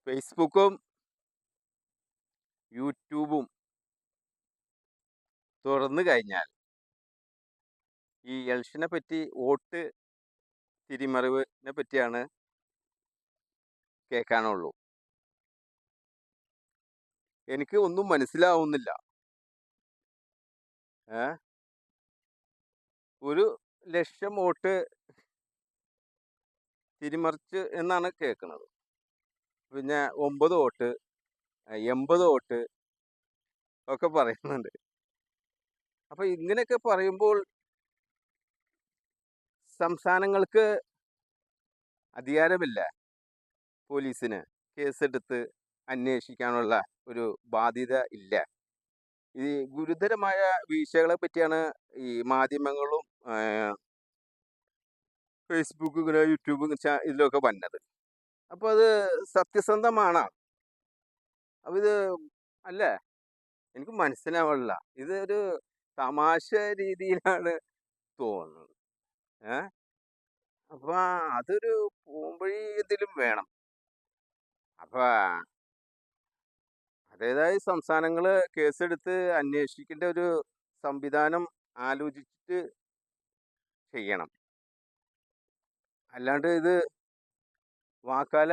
ഫേസ്ബുക്കും യൂട്യൂബും തുറന്നു കഴിഞ്ഞാൽ ഈ ഇലക്ഷനെ പറ്റി വോട്ട് തിരിമറിവിനെ പറ്റിയാണ് കേൾക്കാനുള്ളൂ. എനിക്ക് ഒന്നും മനസ്സിലാവുന്നില്ല. ഒരു ലക്ഷം വോട്ട് തിരിമറിച്ച് എന്നാണ് കേൾക്കുന്നത്. പിന്നെ 9 വോട്ട് 80 വോട്ട് ഒക്കെ പറയുന്നുണ്ട്. അപ്പൊ ഇങ്ങനെയൊക്കെ പറയുമ്പോൾ സംസ്ഥാനങ്ങൾക്ക് അധികാരമില്ല പോലീസിന് കേസെടുത്ത് അന്വേഷിക്കാനുള്ള ഒരു ബാധ്യത ഇല്ല. ഈ ഗുരുതരമായ വീഴ്ചകളെ പറ്റിയാണ് ഈ മാധ്യമങ്ങളും ഫേസ്ബുക്ക് ഇങ്ങനെ യൂട്യൂബ് ഇതിലൊക്കെ വന്നത്. അപ്പോൾ അത് സത്യസന്ധമാണ്. അപ്പോൾ ഇത് അല്ലേ, എനിക്ക് മനസ്സിലാവില്ല. ഇതൊരു തമാശ രീതിയിലാണ് തോന്നുന്നത്. അപ്പൊ അതൊരു പോംവഴി ഇതിലും വേണം. അപ്പൊ അതേതായ സംസ്ഥാനങ്ങൾ കേസെടുത്ത് അന്വേഷിക്കേണ്ട ഒരു സംവിധാനം ആലോചിച്ചിട്ട് ചെയ്യണം. അല്ലാണ്ട് ഇത് വാക്കാല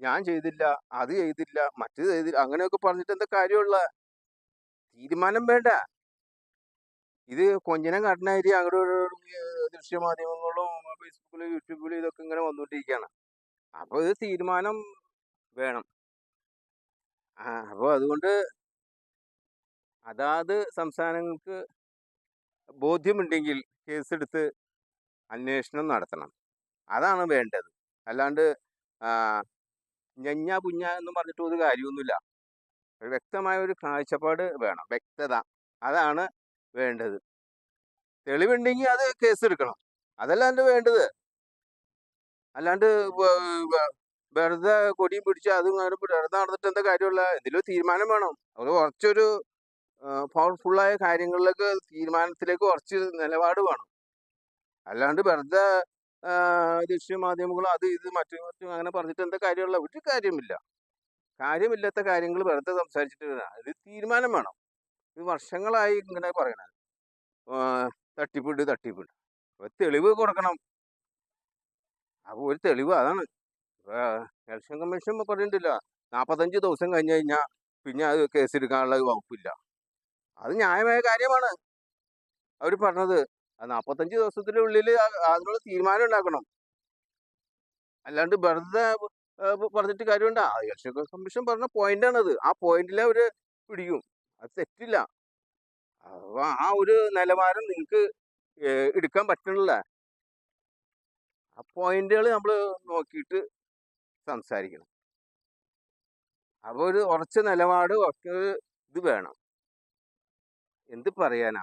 ഞാൻ ചെയ്തില്ല, അത് ചെയ്തില്ല, മറ്റേത് ചെയ്തില്ല, അങ്ങനെയൊക്കെ പറഞ്ഞിട്ട് എന്താ കാര്യമുള്ള? തീരുമാനം വേണ്ട. ഇത് കൊഞ്ഞനം കാട്ടനായിട്ട് അങ്ങോട്ട് ദൃശ്യമാധ്യമങ്ങളും ഫേസ്ബുക്കിലും യൂട്യൂബിലും ഇതൊക്കെ ഇങ്ങനെ വന്നുകൊണ്ടിരിക്കുകയാണ്. അപ്പോൾ ഇത് തീരുമാനം വേണം. അപ്പോൾ അതുകൊണ്ട് അതാത് സംസ്ഥാനങ്ങൾക്ക് ബോധ്യമുണ്ടെങ്കിൽ കേസെടുത്ത് അന്വേഷണം നടത്തണം. അതാണ് വേണ്ടത്. അല്ലാണ്ട് ഞഞ്ഞ പുഞ്ഞ എന്ന് പറഞ്ഞിട്ട് ഒരു കാര്യമൊന്നുമില്ല. വ്യക്തമായ ഒരു കാഴ്ചപ്പാട് വേണം, വ്യക്തത. അതാണ് വേണ്ടത്. തെളിവുണ്ടെങ്കിൽ അത് കേസെടുക്കണം. അതല്ലാണ്ട് വേണ്ടത്. അല്ലാണ്ട് വെറുതെ കൊടിയും പിടിച്ച് അതും വെറുതെ നടന്നിട്ട് എന്താ കാര്യമുള്ള? ഇതിലൊരു തീരുമാനം വേണം. ഒരു കുറച്ചൊരു പവർഫുള്ളായ കാര്യങ്ങളിലേക്ക് തീരുമാനത്തിലേക്ക് കുറച്ച് നിലപാട് വേണം. അല്ലാണ്ട് വെറുതെ ദൃശ്യമാധ്യമങ്ങളും അത് ഇത് മറ്റും അങ്ങനെ പറഞ്ഞിട്ട് എന്താ കാര്യമുള്ള? ഒരു കാര്യമില്ല. കാര്യമില്ലാത്ത കാര്യങ്ങൾ വെറുതെ സംസാരിച്ചിട്ട് ഇത് തീരുമാനം വേണം. ഇത് വർഷങ്ങളായി ഇങ്ങനെ പറയണത്. തട്ടിപ്പിട്ട് ഒരു തെളിവ് കൊടുക്കണം. അപ്പോൾ ഒരു തെളിവ് അതാണ്. ഇലക്ഷൻ കമ്മീഷൻ പറഞ്ഞിട്ടില്ല 45 ദിവസം കഴിഞ്ഞ് കഴിഞ്ഞാൽ പിന്നെ അത് കേസെടുക്കാനുള്ള വകുപ്പില്ല. അത് ന്യായമായ കാര്യമാണ് അവർ പറഞ്ഞത്. 45 ദിവസത്തിനുള്ളിൽ അതിനുള്ള തീരുമാനം ഉണ്ടാക്കണം. അല്ലാണ്ട് വെറുതെ പറഞ്ഞിട്ട് കാര്യമുണ്ടോ? ഇലക്ഷൻ കമ്മീഷൻ പറഞ്ഞ പോയിന്റാണത്. ആ പോയിന്റിലെ അവർ പിടിക്കും. അത് തെറ്റില്ല. അപ്പോൾ ആ ഒരു നിലവാരം നിങ്ങൾക്ക് എടുക്കാൻ പറ്റണില്ല. ആ പോയിന്റുകൾ നമ്മൾ നോക്കിയിട്ട് സംസാരിക്കണം. അപ്പോൾ ഒരു ഉറച്ച നിലപാട് ഇത് വേണം. എന്ത് പറയാനാ?